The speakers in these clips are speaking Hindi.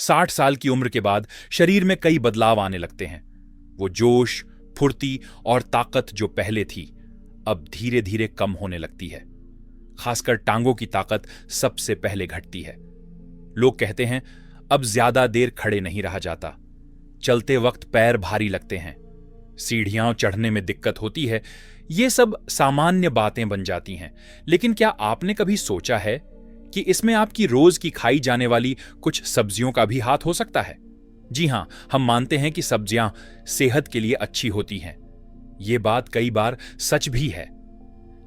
60 साल की उम्र के बाद शरीर में कई बदलाव आने लगते हैं। वो जोश, फुर्ती और ताकत जो पहले थी, अब धीरे धीरे कम होने लगती है। खासकर टांगों की ताकत सबसे पहले घटती है। लोग कहते हैं, अब ज्यादा देर खड़े नहीं रहा जाता, चलते वक्त पैर भारी लगते हैं, सीढ़ियां चढ़ने में दिक्कत होती है। ये सब सामान्य बातें बन जाती हैं। लेकिन क्या आपने कभी सोचा है कि इसमें आपकी रोज की खाई जाने वाली कुछ सब्जियों का भी हाथ हो सकता है? जी हां, हम मानते हैं कि सब्जियां सेहत के लिए अच्छी होती हैं। ये बात कई बार सच भी है।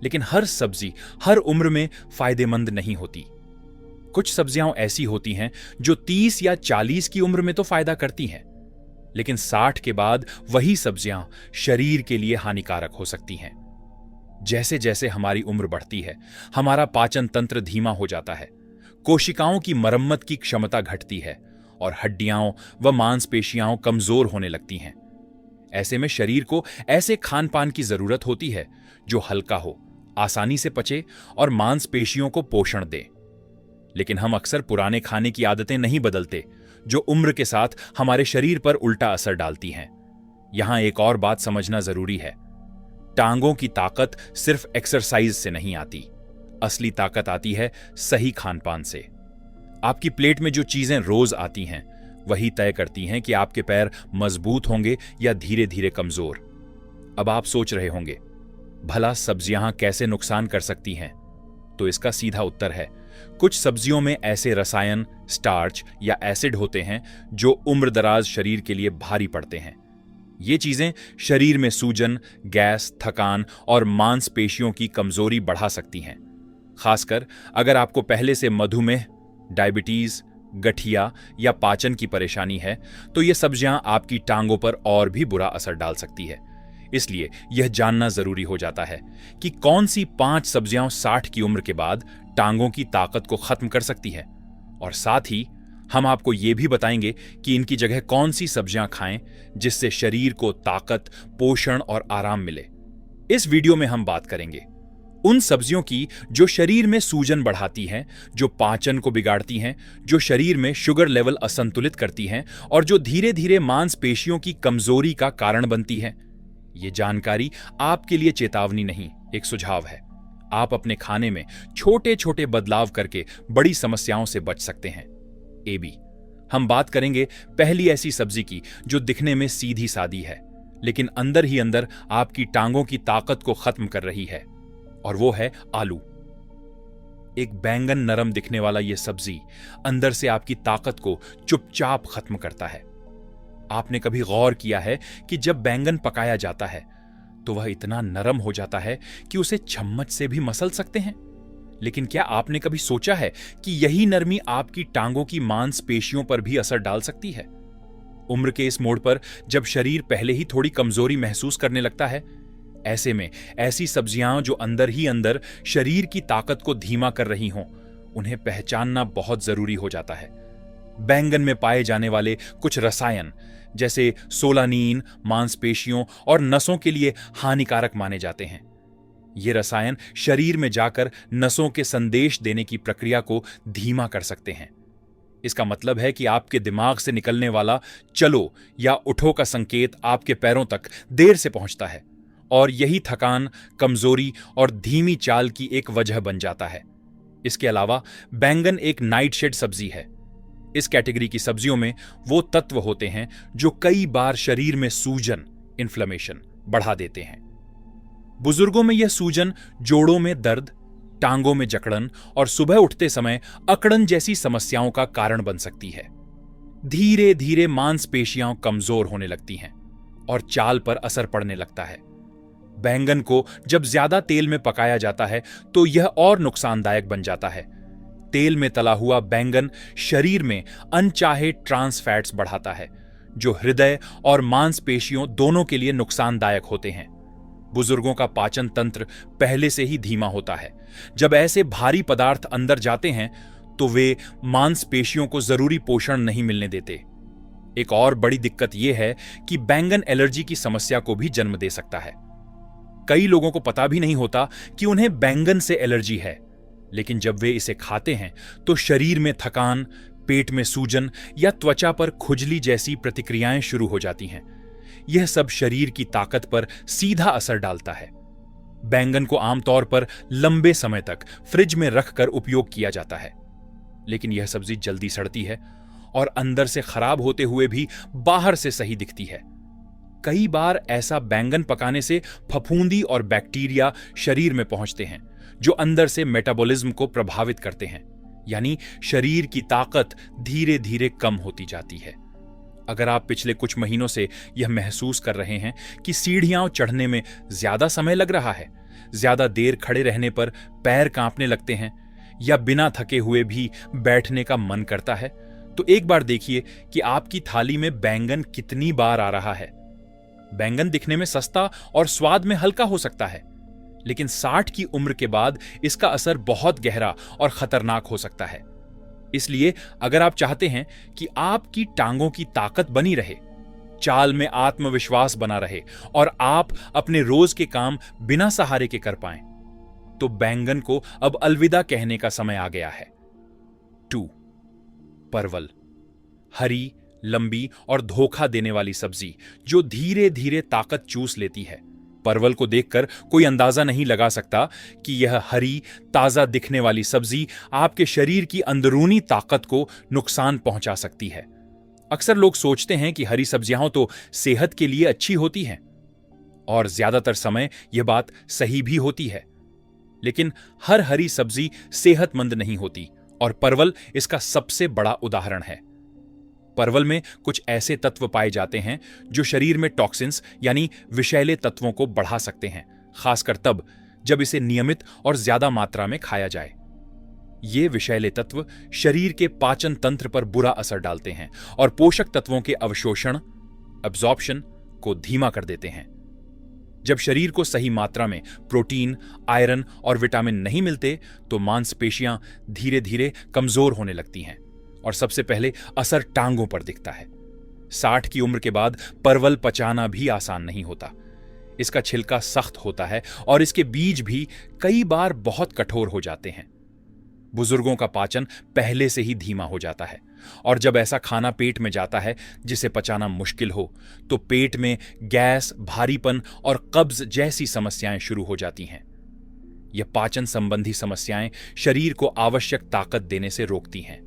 लेकिन हर सब्जी हर उम्र में फायदेमंद नहीं होती। कुछ सब्जियां ऐसी होती हैं जो 30 या 40 की उम्र में तो फायदा करती हैं, लेकिन 60 के बाद वही सब्जियां शरीर के लिए हानिकारक हो सकती हैं। जैसे जैसे हमारी उम्र बढ़ती है, हमारा पाचन तंत्र धीमा हो जाता है, कोशिकाओं की मरम्मत की क्षमता घटती है और हड्डियां व मांसपेशियां कमजोर होने लगती हैं। ऐसे में शरीर को ऐसे खान पान की जरूरत होती है जो हल्का हो, आसानी से पचे और मांसपेशियों को पोषण दे। लेकिन हम अक्सर पुराने खाने की आदतें नहीं बदलते, जो उम्र के साथ हमारे शरीर पर उल्टा असर डालती हैं। यहां एक और बात समझना जरूरी है। टांगों की ताकत सिर्फ एक्सरसाइज से नहीं आती। असली ताकत आती है सही खानपान से। आपकी प्लेट में जो चीजें रोज आती हैं, वही तय करती हैं कि आपके पैर मजबूत होंगे या धीरे धीरे कमजोर। अब आप सोच रहे होंगे, भला सब्जियां कैसे नुकसान कर सकती हैं? तो इसका सीधा उत्तर है, कुछ सब्जियों में ऐसे रसायन, स्टार्च या एसिड होते हैं जो उम्रदराज शरीर के लिए भारी पड़ते हैं। ये चीजें शरीर में सूजन, गैस, थकान और मांसपेशियों की कमजोरी बढ़ा सकती हैं। खासकर अगर आपको पहले से मधुमेह, डायबिटीज, गठिया या पाचन की परेशानी है, तो ये सब्जियां आपकी टांगों पर और भी बुरा असर डाल सकती है। इसलिए यह जानना जरूरी हो जाता है कि कौन सी 5 सब्जियां 60 की उम्र के बाद टांगों की ताकत को खत्म कर सकती है, और साथ ही हम आपको यह भी बताएंगे कि इनकी जगह कौन सी सब्जियां खाएं जिससे शरीर को ताकत, पोषण और आराम मिले। इस वीडियो में हम बात करेंगे उन सब्जियों की जो शरीर में सूजन बढ़ाती हैं, जो पाचन को बिगाड़ती हैं, जो शरीर में शुगर लेवल असंतुलित करती हैं और जो धीरे धीरे मांसपेशियों की कमजोरी का कारण बनती हैं। ये जानकारी आपके लिए चेतावनी नहीं, एक सुझाव है। आप अपने खाने में छोटे छोटे बदलाव करके बड़ी समस्याओं से बच सकते हैं। AB, हम बात करेंगे पहली ऐसी सब्जी की जो दिखने में सीधी सादी है, लेकिन अंदर ही अंदर आपकी टांगों की ताकत को खत्म कर रही है, और वो है आलू। एक बैंगन नरम दिखने वाला यह सब्जी अंदर से आपकी ताकत को चुपचाप खत्म करता है। आपने कभी गौर किया है कि जब बैंगन पकाया जाता है तो वह इतना नरम हो जाता है कि उसे चम्मच से भी मसल सकते हैं? लेकिन क्या आपने कभी सोचा है कि यही नरमी आपकी टांगों की मांसपेशियों पर भी असर डाल सकती है? उम्र के इस मोड़ पर जब शरीर पहले ही थोड़ी कमजोरी महसूस करने लगता है, ऐसे में ऐसी सब्जियां जो अंदर ही अंदर शरीर की ताकत को धीमा कर रही हों, उन्हें पहचानना बहुत जरूरी हो जाता है। बैंगन में पाए जाने वाले कुछ रसायन जैसे सोलानीन मांसपेशियों और नसों के लिए हानिकारक माने जाते हैं। ये रसायन शरीर में जाकर नसों के संदेश देने की प्रक्रिया को धीमा कर सकते हैं। इसका मतलब है कि आपके दिमाग से निकलने वाला चलो या उठो का संकेत आपके पैरों तक देर से पहुंचता है, और यही थकान, कमजोरी और धीमी चाल की एक वजह बन जाता है। इसके अलावा बैंगन एक नाइटशेड सब्जी है। इस कैटेगरी की सब्जियों में वो तत्व होते हैं जो कई बार शरीर में सूजन, इन्फ्लेमेशन बढ़ा देते हैं। बुजुर्गों में यह सूजन जोड़ों में दर्द, टांगों में जकड़न और सुबह उठते समय अकड़न जैसी समस्याओं का कारण बन सकती है। धीरे धीरे मांसपेशियां कमजोर होने लगती हैं और चाल पर असर पड़ने लगता है। बैंगन को जब ज्यादा तेल में पकाया जाता है तो यह और नुकसानदायक बन जाता है। तेल में तला हुआ बैंगन शरीर में अनचाहे ट्रांस फैट्स बढ़ाता है, जो हृदय और मांसपेशियों दोनों के लिए नुकसानदायक होते हैं। बुजुर्गों का पाचन तंत्र पहले से ही धीमा होता है। जब ऐसे भारी पदार्थ अंदर जाते हैं तो वे मांसपेशियों को जरूरी पोषण नहीं मिलने देते। एक और बड़ी दिक्कत यह है कि बैंगन एलर्जी की समस्या को भी जन्म दे सकता है। कई लोगों को पता भी नहीं होता कि उन्हें बैंगन से एलर्जी है, लेकिन जब वे इसे खाते हैं तो शरीर में थकान, पेट में सूजन या त्वचा पर खुजली जैसी प्रतिक्रियाएं शुरू हो जाती हैं। यह सब शरीर की ताकत पर सीधा असर डालता है। बैंगन को आमतौर पर लंबे समय तक फ्रिज में रखकर उपयोग किया जाता है, लेकिन यह सब्जी जल्दी सड़ती है और अंदर से खराब होते हुए भी बाहर से सही दिखती है। कई बार ऐसा बैंगन पकाने से फफूंदी और बैक्टीरिया शरीर में पहुंचते हैं, जो अंदर से मेटाबॉलिज्म को प्रभावित करते हैं, यानी शरीर की ताकत धीरे धीरे कम होती जाती है। अगर आप पिछले कुछ महीनों से यह महसूस कर रहे हैं कि सीढ़ियां चढ़ने में ज्यादा समय लग रहा है, ज्यादा देर खड़े रहने पर पैर कांपने लगते हैं, या बिना थके हुए भी बैठने का मन करता है, तो एक बार देखिए कि आपकी थाली में बैंगन कितनी बार आ रहा है। बैंगन दिखने में सस्ता और स्वाद में हल्का हो सकता है, लेकिन 60 की उम्र के बाद इसका असर बहुत गहरा और खतरनाक हो सकता है। इसलिए अगर आप चाहते हैं कि आपकी टांगों की ताकत बनी रहे, चाल में आत्मविश्वास बना रहे और आप अपने रोज के काम बिना सहारे के कर पाएं, तो बैंगन को अब अलविदा कहने का समय आ गया है। 2. परवल। हरी, लंबी और धोखा देने वाली सब्जी जो धीरे धीरे ताकत चूस लेती है। परवल को देखकर कोई अंदाजा नहीं लगा सकता कि यह हरी, ताजा दिखने वाली सब्जी आपके शरीर की अंदरूनी ताकत को नुकसान पहुंचा सकती है। अक्सर लोग सोचते हैं कि हरी सब्जियां तो सेहत के लिए अच्छी होती हैं, और ज्यादातर समय यह बात सही भी होती है। लेकिन हर हरी सब्जी सेहतमंद नहीं होती, और परवल इसका सबसे बड़ा उदाहरण है। परवल में कुछ ऐसे तत्व पाए जाते हैं जो शरीर में टॉक्सिन्स यानी विषैले तत्वों को बढ़ा सकते हैं, खासकर तब जब इसे नियमित और ज्यादा मात्रा में खाया जाए। ये विषैले तत्व शरीर के पाचन तंत्र पर बुरा असर डालते हैं और पोषक तत्वों के अवशोषण, अब्जॉर्प्शन को धीमा कर देते हैं। जब शरीर को सही मात्रा में प्रोटीन, आयरन और विटामिन नहीं मिलते, तो मांसपेशियां धीरे धीरे कमजोर होने लगती हैं, और सबसे पहले असर टांगों पर दिखता है। 60 की उम्र के बाद परवल पचाना भी आसान नहीं होता। इसका छिलका सख्त होता है और इसके बीज भी कई बार बहुत कठोर हो जाते हैं। बुजुर्गों का पाचन पहले से ही धीमा हो जाता है, और जब ऐसा खाना पेट में जाता है जिसे पचाना मुश्किल हो, तो पेट में गैस, भारीपन और कब्ज जैसी समस्याएं शुरू हो जाती हैं। यह पाचन संबंधी समस्याएं शरीर को आवश्यक ताकत देने से रोकती हैं।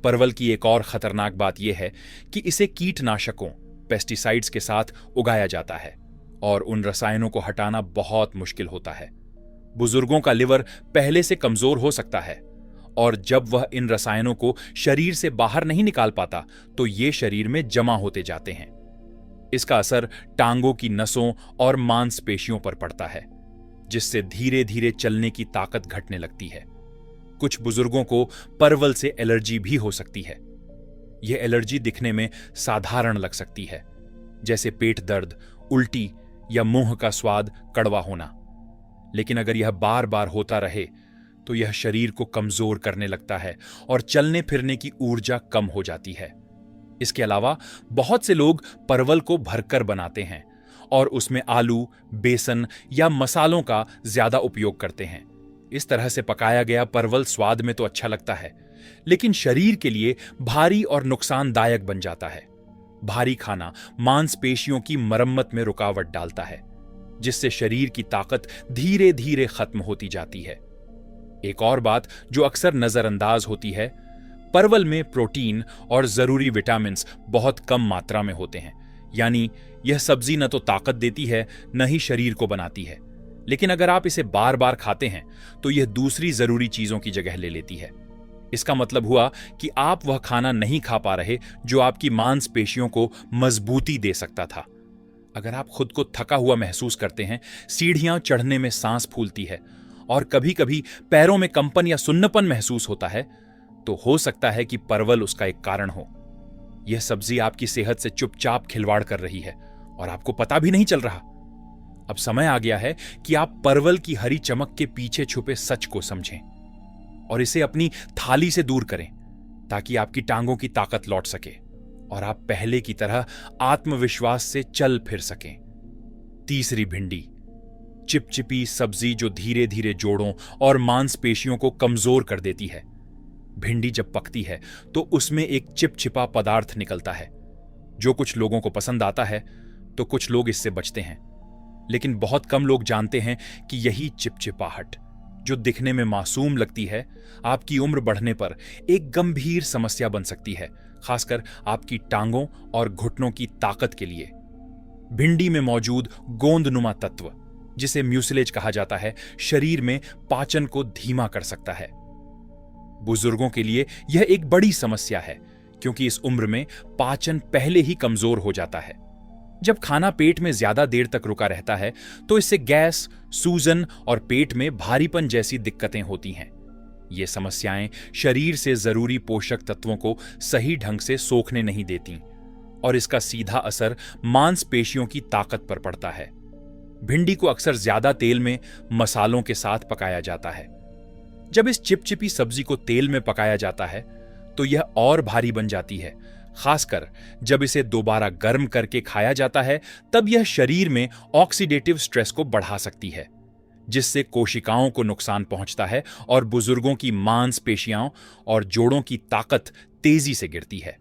परवल की एक और खतरनाक बात यह है कि इसे कीटनाशकों, पेस्टिसाइड्स के साथ उगाया जाता है, और उन रसायनों को हटाना बहुत मुश्किल होता है। बुजुर्गों का लिवर पहले से कमजोर हो सकता है, और जब वह इन रसायनों को शरीर से बाहर नहीं निकाल पाता, तो ये शरीर में जमा होते जाते हैं। इसका असर टांगों की नसों और मांसपेशियों पर पड़ता है, जिससे धीरे धीरे चलने की ताकत घटने लगती है। कुछ बुजुर्गों को परवल से एलर्जी भी हो सकती है। यह एलर्जी दिखने में साधारण लग सकती है, जैसे पेट दर्द, उल्टी या मुंह का स्वाद कड़वा होना। लेकिन अगर यह बार बार होता रहे, तो यह शरीर को कमजोर करने लगता है और चलने फिरने की ऊर्जा कम हो जाती है। इसके अलावा बहुत से लोग परवल को भरकर बनाते हैं और उसमें आलू, बेसन या मसालों का ज्यादा उपयोग करते हैं। इस तरह से पकाया गया परवल स्वाद में तो अच्छा लगता है, लेकिन शरीर के लिए भारी और नुकसानदायक बन जाता है। भारी खाना मांसपेशियों की मरम्मत में रुकावट डालता है, जिससे शरीर की ताकत धीरे धीरे खत्म होती जाती है। एक और बात जो अक्सर नजरअंदाज होती है, परवल में प्रोटीन और जरूरी विटामिन्स बहुत कम मात्रा में होते हैं। यानी यह सब्जी न तो ताकत देती है, न ही शरीर को बनाती है। लेकिन अगर आप इसे बार बार खाते हैं, तो यह दूसरी जरूरी चीजों की जगह ले लेती है। इसका मतलब हुआ कि आप वह खाना नहीं खा पा रहे जो आपकी मांसपेशियों को मजबूती दे सकता था। अगर आप खुद को थका हुआ महसूस करते हैं, सीढ़ियां चढ़ने में सांस फूलती है और कभी कभी पैरों में कंपन या सुन्नपन महसूस होता है, तो हो सकता है कि परवल उसका एक कारण हो। यह सब्जी आपकी सेहत से चुपचाप खिलवाड़ कर रही है और आपको पता भी नहीं चल रहा। अब समय आ गया है कि आप परवल की हरी चमक के पीछे छुपे सच को समझें और इसे अपनी थाली से दूर करें, ताकि आपकी टांगों की ताकत लौट सके और आप पहले की तरह आत्मविश्वास से चल फिर सकें। तीसरी, भिंडी। चिपचिपी सब्जी जो धीरे धीरे जोड़ों और मांसपेशियों को कमजोर कर देती है। भिंडी जब पकती है तो उसमें एक चिपचिपा पदार्थ निकलता है जो कुछ लोगों को पसंद आता है, तो कुछ लोग इससे बचते हैं। लेकिन बहुत कम लोग जानते हैं कि यही चिपचिपाहट, जो दिखने में मासूम लगती है, आपकी उम्र बढ़ने पर एक गंभीर समस्या बन सकती है, खासकर आपकी टांगों और घुटनों की ताकत के लिए। भिंडी में मौजूद गोंदनुमा तत्व, जिसे म्यूसिलेज कहा जाता है, शरीर में पाचन को धीमा कर सकता है। बुजुर्गों के लिए यह एक बड़ी समस्या है, क्योंकि इस उम्र में पाचन पहले ही कमजोर हो जाता है। जब खाना पेट में ज्यादा देर तक रुका रहता है तो इससे गैस, सूजन और पेट में भारीपन जैसी दिक्कतें होती हैं। ये समस्याएं शरीर से जरूरी पोषक तत्वों को सही ढंग से सोखने नहीं देती और इसका सीधा असर मांसपेशियों की ताकत पर पड़ता है। भिंडी को अक्सर ज्यादा तेल में मसालों के साथ पकाया जाता है। जब इस चिपचिपी सब्जी को तेल में पकाया जाता है तो यह और भारी बन जाती है, खासकर जब इसे दोबारा गर्म करके खाया जाता है। तब यह शरीर में ऑक्सीडेटिव स्ट्रेस को बढ़ा सकती है, जिससे कोशिकाओं को नुकसान पहुंचता है और बुजुर्गों की मांसपेशियों और जोड़ों की ताकत तेजी से गिरती है।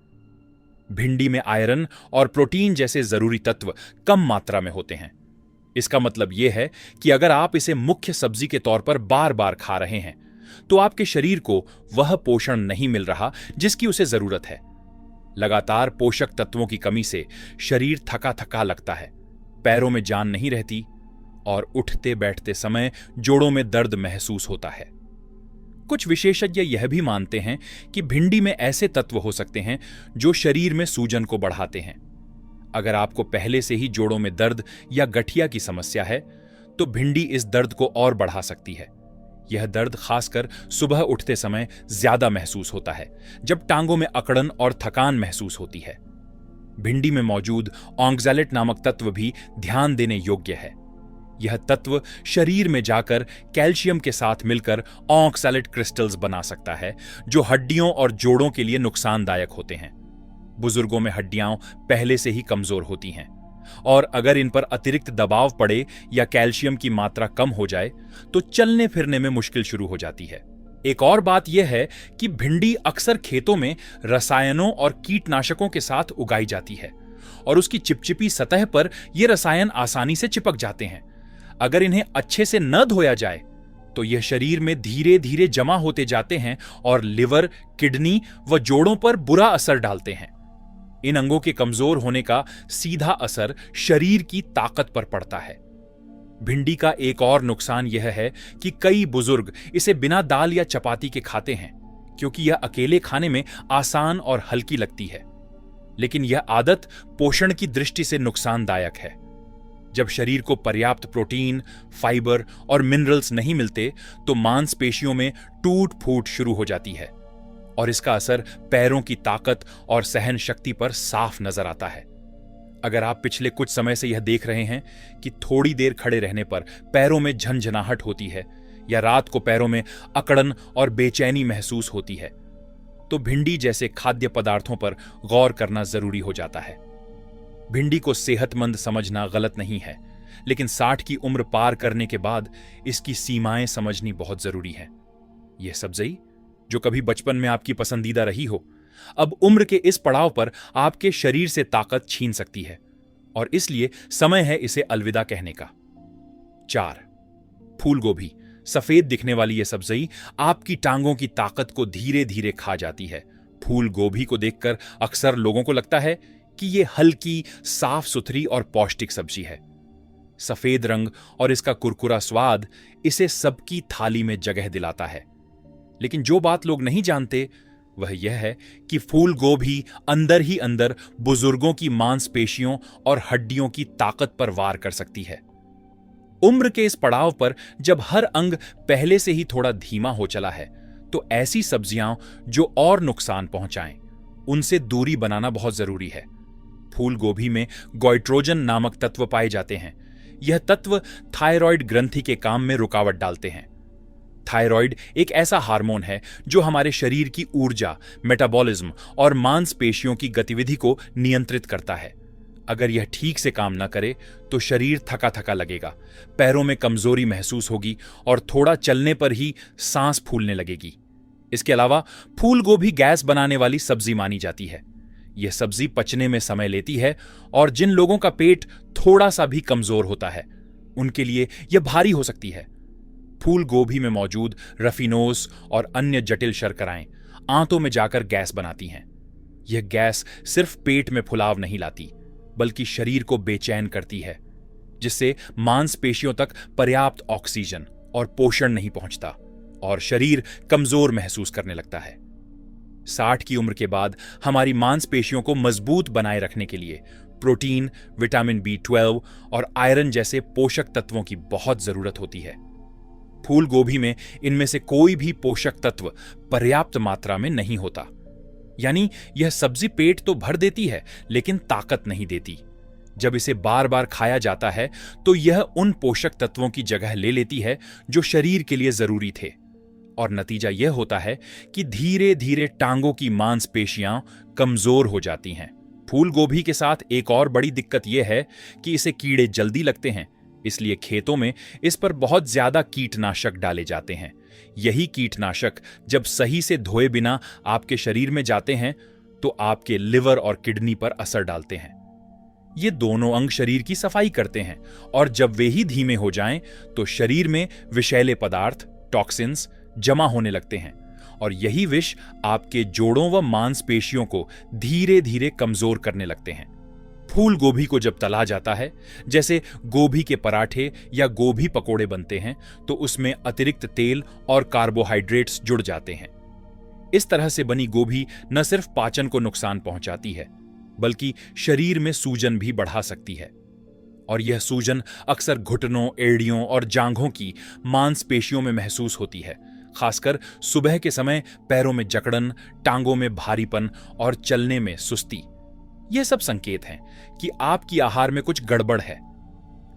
भिंडी में आयरन और प्रोटीन जैसे जरूरी तत्व कम मात्रा में होते हैं। इसका मतलब यह है कि अगर आप इसे मुख्य सब्जी के तौर पर बार बार खा रहे हैं तो आपके शरीर को वह पोषण नहीं मिल रहा जिसकी उसे जरूरत है। लगातार पोषक तत्वों की कमी से शरीर थका थका लगता है, पैरों में जान नहीं रहती और उठते बैठते समय जोड़ों में दर्द महसूस होता है। कुछ विशेषज्ञ यह भी मानते हैं कि भिंडी में ऐसे तत्व हो सकते हैं जो शरीर में सूजन को बढ़ाते हैं। अगर आपको पहले से ही जोड़ों में दर्द या गठिया की समस्या है तो भिंडी इस दर्द को और बढ़ा सकती है। यह दर्द खासकर सुबह उठते समय ज्यादा महसूस होता है, जब टांगों में अकड़न और थकान महसूस होती है। भिंडी में मौजूद ऑक्सैलेट नामक तत्व भी ध्यान देने योग्य है। यह तत्व शरीर में जाकर कैल्शियम के साथ मिलकर ऑक्सैलेट क्रिस्टल्स बना सकता है, जो हड्डियों और जोड़ों के लिए नुकसानदायक होते हैं। बुजुर्गों में हड्डियां पहले से ही कमजोर होती हैं और अगर इन पर अतिरिक्त दबाव पड़े या कैल्शियम की मात्रा कम हो जाए तो चलने फिरने में मुश्किल शुरू हो जाती है। एक और बात यह है कि भिंडी अक्सर खेतों में रसायनों और कीटनाशकों के साथ उगाई जाती है और उसकी चिपचिपी सतह पर यह रसायन आसानी से चिपक जाते हैं। अगर इन्हें अच्छे से न धोया जाए तो यह शरीर में धीरे धीरे जमा होते जाते हैं और लिवर, किडनी व जोड़ों पर बुरा असर डालते हैं। इन अंगों के कमजोर होने का सीधा असर शरीर की ताकत पर पड़ता है। भिंडी का एक और नुकसान यह है कि कई बुजुर्ग इसे बिना दाल या चपाती के खाते हैं, क्योंकि यह अकेले खाने में आसान और हल्की लगती है। लेकिन यह आदत पोषण की दृष्टि से नुकसानदायक है। जब शरीर को पर्याप्त प्रोटीन, फाइबर और मिनरल्स नहीं मिलते तो मांसपेशियों में टूट फूट शुरू हो जाती है और इसका असर पैरों की ताकत और सहन शक्ति पर साफ नजर आता है। अगर आप पिछले कुछ समय से यह देख रहे हैं कि थोड़ी देर खड़े रहने पर पैरों में झनझनाहट होती है या रात को पैरों में अकड़न और बेचैनी महसूस होती है, तो भिंडी जैसे खाद्य पदार्थों पर गौर करना जरूरी हो जाता है। भिंडी को सेहतमंद समझना गलत नहीं है, लेकिन 60 की उम्र पार करने के बाद इसकी सीमाएं समझनी बहुत जरूरी है। यह सब्जी जो कभी बचपन में आपकी पसंदीदा रही हो, अब उम्र के इस पड़ाव पर आपके शरीर से ताकत छीन सकती है और इसलिए समय है इसे अलविदा कहने का। 4. फूल गोभी। सफेद दिखने वाली यह सब्जी आपकी टांगों की ताकत को धीरे धीरे खा जाती है। फूल गोभी को देखकर अक्सर लोगों को लगता है कि यह हल्की, साफ सुथरी और पौष्टिक सब्जी है। सफेद रंग और इसका कुरकुरा स्वाद इसे सबकी थाली में जगह दिलाता है। लेकिन जो बात लोग नहीं जानते वह यह है कि फूल गोभी अंदर ही अंदर बुजुर्गों की मांसपेशियों और हड्डियों की ताकत पर वार कर सकती है। उम्र के इस पड़ाव पर जब हर अंग पहले से ही थोड़ा धीमा हो चला है, तो ऐसी सब्जियां जो और नुकसान पहुंचाएं, उनसे दूरी बनाना बहुत जरूरी है। फूल गोभी में गोइट्रोजन नामक तत्व पाए जाते हैं। यह तत्व थायराइड ग्रंथि के काम में रुकावट डालते हैं। थायराइड एक ऐसा हार्मोन है जो हमारे शरीर की ऊर्जा, मेटाबॉलिज्म और मांसपेशियों की गतिविधि को नियंत्रित करता है। अगर यह ठीक से काम न करे तो शरीर थका थका लगेगा, पैरों में कमजोरी महसूस होगी और थोड़ा चलने पर ही सांस फूलने लगेगी। इसके अलावा फूल गोभी गैस बनाने वाली सब्जी मानी जाती है। यह सब्जी पचने में समय लेती है और जिन लोगों का पेट थोड़ा सा भी कमजोर होता है उनके लिए यह भारी हो सकती है। फूल गोभी में मौजूद रफिनोस और अन्य जटिल शर्कराएं आंतों में जाकर गैस बनाती हैं। यह गैस सिर्फ पेट में फुलाव नहीं लाती बल्कि शरीर को बेचैन करती है, जिससे मांसपेशियों तक पर्याप्त ऑक्सीजन और पोषण नहीं पहुंचता और शरीर कमजोर महसूस करने लगता है। 60 की उम्र के बाद हमारी मांसपेशियों को मजबूत बनाए रखने के लिए प्रोटीन, विटामिन B12 और आयरन जैसे पोषक तत्वों की बहुत जरूरत होती है। फूल गोभी में इनमें से कोई भी पोषक तत्व पर्याप्त मात्रा में नहीं होता, यानी यह सब्जी पेट तो भर देती है लेकिन ताकत नहीं देती। जब इसे बार बार खाया जाता है तो यह उन पोषक तत्वों की जगह ले लेती है जो शरीर के लिए जरूरी थे, और नतीजा यह होता है कि धीरे धीरे टांगों की मांसपेशियां कमजोर हो जाती हैं। फूल गोभी के साथ एक और बड़ी दिक्कत यह है कि इसे कीड़े जल्दी लगते हैं, इसलिए खेतों में इस पर बहुत ज्यादा कीटनाशक डाले जाते हैं। यही कीटनाशक जब सही से धोए बिना आपके शरीर में जाते हैं तो आपके लिवर और किडनी पर असर डालते हैं। ये दोनों अंग शरीर की सफाई करते हैं और जब वे ही धीमे हो जाएं तो शरीर में विषैले पदार्थ, टॉक्सिन्स जमा होने लगते हैं और यही विष आपके जोड़ों व मांसपेशियों को धीरे धीरे कमजोर करने लगते हैं। फूल गोभी को जब तला जाता है, जैसे गोभी के पराठे या गोभी पकोड़े बनते हैं, तो उसमें अतिरिक्त तेल और कार्बोहाइड्रेट्स जुड़ जाते हैं। इस तरह से बनी गोभी न सिर्फ पाचन को नुकसान पहुंचाती है बल्कि शरीर में सूजन भी बढ़ा सकती है, और यह सूजन अक्सर घुटनों, एड़ियों और जांघों की मांसपेशियों में महसूस होती है। खासकर सुबह के समय पैरों में जकड़न, टांगों में भारीपन और चलने में सुस्ती। ये सब संकेत हैं कि आपकी आहार में कुछ गड़बड़ है।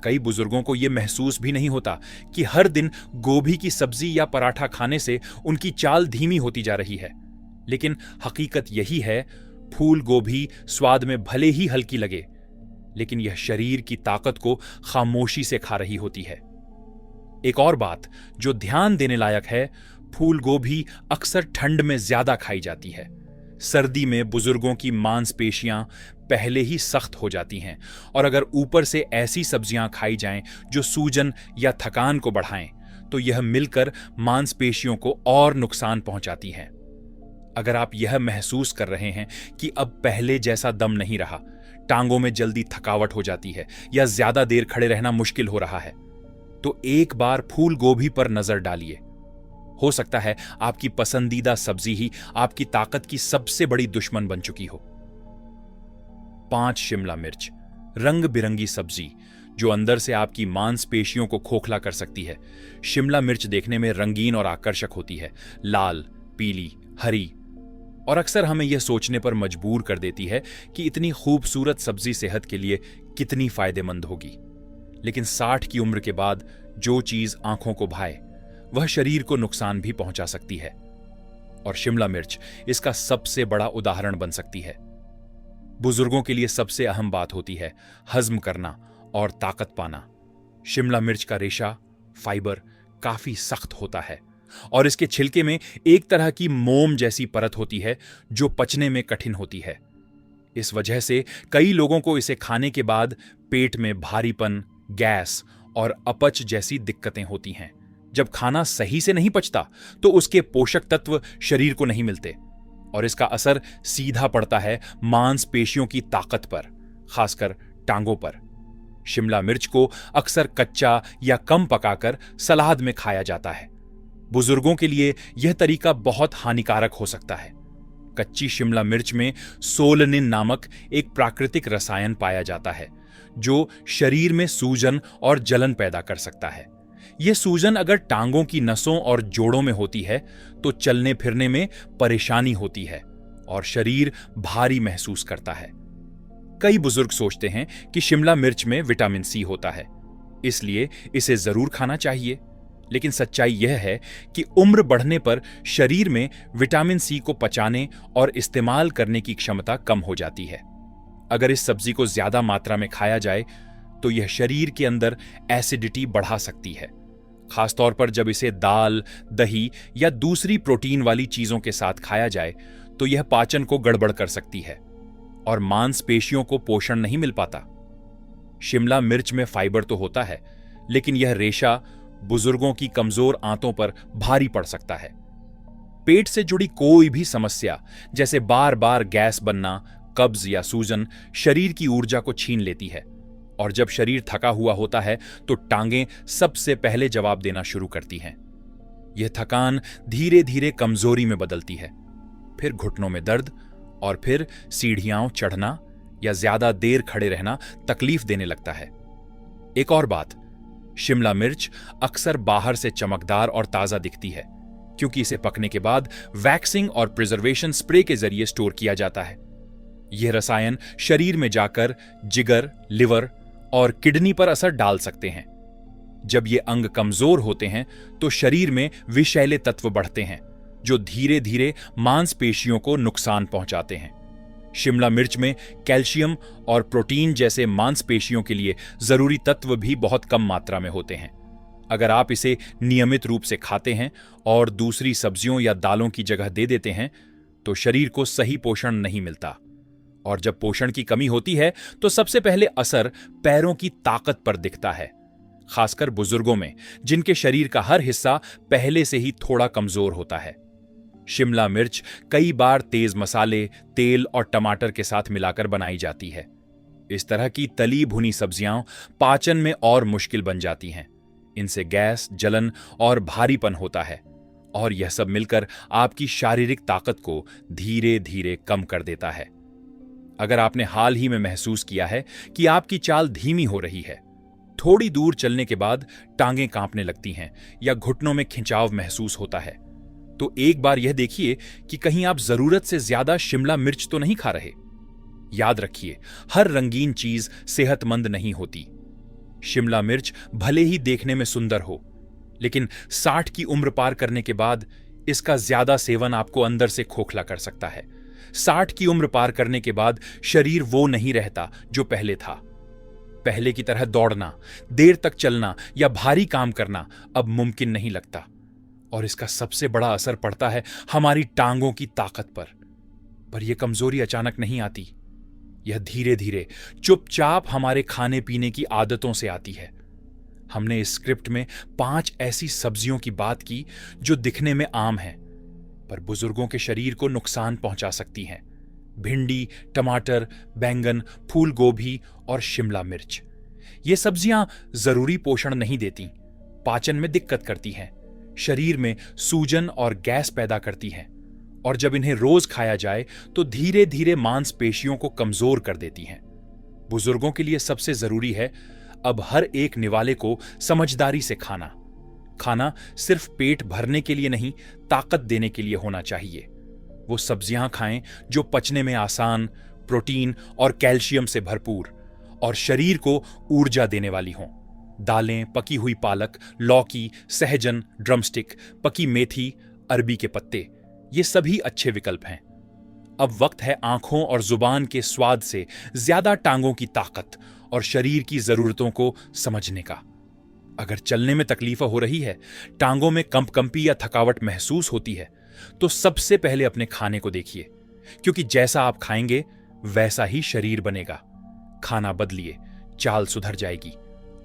कई बुजुर्गों को यह महसूस भी नहीं होता कि हर दिन गोभी की सब्जी या पराठा खाने से उनकी चाल धीमी होती जा रही है, लेकिन हकीकत यही है, फूल गोभी स्वाद में भले ही हल्की लगे, लेकिन यह शरीर की ताकत को खामोशी से खा रही होती है। एक और बात जो ध्यान देने लायक है, फूल गोभी अक्सर ठंड में ज्यादा खाई जाती है। सर्दी में बुजुर्गों की मांसपेशियां पहले ही सख्त हो जाती हैं, और अगर ऊपर से ऐसी सब्जियां खाई जाएं जो सूजन या थकान को बढ़ाएं, तो यह मिलकर मांसपेशियों को और नुकसान पहुंचाती हैं। अगर आप यह महसूस कर रहे हैं कि अब पहले जैसा दम नहीं रहा, टांगों में जल्दी थकावट हो जाती है या ज्यादा देर खड़े रहना मुश्किल हो रहा है, तो एक बार फूल गोभी पर नजर डालिए। हो सकता है आपकी पसंदीदा सब्जी ही आपकी ताकत की सबसे बड़ी दुश्मन बन चुकी हो। 5 शिमला मिर्च, रंग बिरंगी सब्जी जो अंदर से आपकी मांसपेशियों को खोखला कर सकती है। शिमला मिर्च देखने में रंगीन और आकर्षक होती है, लाल, पीली, हरी, और अक्सर हमें यह सोचने पर मजबूर कर देती है कि इतनी खूबसूरत सब्जी सेहत के लिए कितनी फायदेमंद होगी। लेकिन 60 की उम्र के बाद जो चीज आंखों को भाए वह शरीर को नुकसान भी पहुंचा सकती है, और शिमला मिर्च इसका सबसे बड़ा उदाहरण बन सकती है। बुजुर्गों के लिए सबसे अहम बात होती है हजम करना और ताकत पाना। शिमला मिर्च का रेशा, फाइबर काफी सख्त होता है और इसके छिलके में एक तरह की मोम जैसी परत होती है जो पचने में कठिन होती है। इस वजह से कई लोगों को इसे खाने के बाद पेट में भारीपन, गैस और अपच जैसी दिक्कतें होती हैं। जब खाना सही से नहीं पचता तो उसके पोषक तत्व शरीर को नहीं मिलते और इसका असर सीधा पड़ता है मांसपेशियों की ताकत पर, खासकर टांगों पर। शिमला मिर्च को अक्सर कच्चा या कम पकाकर सलाद में खाया जाता है। बुजुर्गों के लिए यह तरीका बहुत हानिकारक हो सकता है। कच्ची शिमला मिर्च में सोलनिन नामक एक प्राकृतिक रसायन पाया जाता है जो शरीर में सूजन और जलन पैदा कर सकता है। यह सूजन अगर टांगों की नसों और जोड़ों में होती है तो चलने फिरने में परेशानी होती है और शरीर भारी महसूस करता है। कई बुजुर्ग सोचते हैं कि शिमला मिर्च में विटामिन सी होता है, इसलिए इसे जरूर खाना चाहिए, लेकिन सच्चाई यह है कि उम्र बढ़ने पर शरीर में विटामिन सी को पचाने और इस्तेमाल करने की क्षमता कम हो जाती है। अगर इस सब्जी को ज्यादा मात्रा में खाया जाए तो यह शरीर के अंदर एसिडिटी बढ़ा सकती है खासतौर पर जब इसे दाल, दही या दूसरी प्रोटीन वाली चीजों के साथ खाया जाए तो यह पाचन को गड़बड़ कर सकती है और मांसपेशियों को पोषण नहीं मिल पाता। शिमला मिर्च में फाइबर तो होता है, लेकिन यह रेशा बुजुर्गों की कमजोर आंतों पर भारी पड़ सकता है। पेट से जुड़ी कोई भी समस्या, जैसे बार बार गैस बनना, कब्ज या सूजन, शरीर की ऊर्जा को छीन लेती है और जब शरीर थका हुआ होता है तो टांगें सबसे पहले जवाब देना शुरू करती हैं। यह थकान धीरे धीरे कमजोरी में बदलती है, फिर घुटनों में दर्द और फिर सीढ़ियां चढ़ना या ज्यादा देर खड़े रहना तकलीफ देने लगता है। एक और बात, शिमला मिर्च अक्सर बाहर से चमकदार और ताजा दिखती है क्योंकि इसे पकने के बाद वैक्सिंग और प्रिजर्वेशन स्प्रे के जरिए स्टोर किया जाता है। यह रसायन शरीर में जाकर जिगर, लिवर और किडनी पर असर डाल सकते हैं। जब ये अंग कमजोर होते हैं तो शरीर में विषैले तत्व बढ़ते हैं जो धीरे धीरे मांसपेशियों को नुकसान पहुंचाते हैं। शिमला मिर्च में कैल्शियम और प्रोटीन जैसे मांसपेशियों के लिए जरूरी तत्व भी बहुत कम मात्रा में होते हैं। अगर आप इसे नियमित रूप से खाते हैं और दूसरी सब्जियों या दालों की जगह दे देते हैं तो शरीर को सही पोषण नहीं मिलता और जब पोषण की कमी होती है तो सबसे पहले असर पैरों की ताकत पर दिखता है, खासकर बुजुर्गों में जिनके शरीर का हर हिस्सा पहले से ही थोड़ा कमजोर होता है। शिमला मिर्च कई बार तेज मसाले, तेल और टमाटर के साथ मिलाकर बनाई जाती है। इस तरह की तली भुनी सब्जियां पाचन में और मुश्किल बन जाती हैं। इनसे गैस, जलन और भारीपन होता है और यह सब मिलकर आपकी शारीरिक ताकत को धीरे धीरे कम कर देता है। अगर आपने हाल ही में महसूस किया है कि आपकी चाल धीमी हो रही है, थोड़ी दूर चलने के बाद टांगें कांपने लगती हैं या घुटनों में खिंचाव महसूस होता है, तो एक बार यह देखिए कि कहीं आप जरूरत से ज्यादा शिमला मिर्च तो नहीं खा रहे। याद रखिए, हर रंगीन चीज सेहतमंद नहीं होती। शिमला मिर्च भले ही देखने में सुंदर हो, लेकिन 60 की उम्र पार करने के बाद इसका ज्यादा सेवन आपको अंदर से खोखला कर सकता है। 60 की उम्र पार करने के बाद शरीर वो नहीं रहता जो पहले था। पहले की तरह दौड़ना, देर तक चलना या भारी काम करना अब मुमकिन नहीं लगता और इसका सबसे बड़ा असर पड़ता है हमारी टांगों की ताकत पर यह कमजोरी अचानक नहीं आती। यह धीरे धीरे चुपचाप हमारे खाने पीने की आदतों से आती है। हमने इस स्क्रिप्ट में 5 ऐसी सब्जियों की बात की जो दिखने में आम हैं पर बुजुर्गों के शरीर को नुकसान पहुंचा सकती हैं। भिंडी, टमाटर, बैंगन, फूल गोभी और शिमला मिर्च। ये सब्जियां जरूरी पोषण नहीं देती, पाचन में दिक्कत करती हैं, शरीर में सूजन और गैस पैदा करती हैं और जब इन्हें रोज खाया जाए तो धीरे धीरे मांसपेशियों को कमजोर कर देती हैं। बुजुर्गों के लिए सबसे जरूरी है अब हर एक निवाले को समझदारी से खाना। खाना सिर्फ पेट भरने के लिए नहीं, ताकत देने के लिए होना चाहिए। वो सब्जियां खाएं जो पचने में आसान, प्रोटीन और कैल्शियम से भरपूर और शरीर को ऊर्जा देने वाली हों। दालें, पकी हुई पालक, लौकी, सहजन, ड्रमस्टिक, पकी मेथी, अरबी के पत्ते, ये सभी अच्छे विकल्प हैं। अब वक्त है आंखों और जुबान के स्वाद से ज्यादा टांगों की ताकत और शरीर की जरूरतों को समझने का। अगर चलने में तकलीफ हो रही है, टांगों में कंपकंपी या थकावट महसूस होती है, तो सबसे पहले अपने खाने को देखिए, क्योंकि जैसा आप खाएंगे वैसा ही शरीर बनेगा। खाना बदलिए, चाल सुधर जाएगी,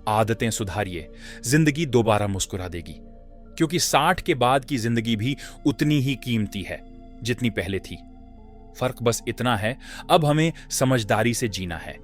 आदतें सुधारिए, जिंदगी दोबारा मुस्कुरा देगी, क्योंकि 60 के बाद की जिंदगी भी उतनी ही कीमती है जितनी पहले थी। फर्क बस इतना है, अब हमें समझदारी से जीना है,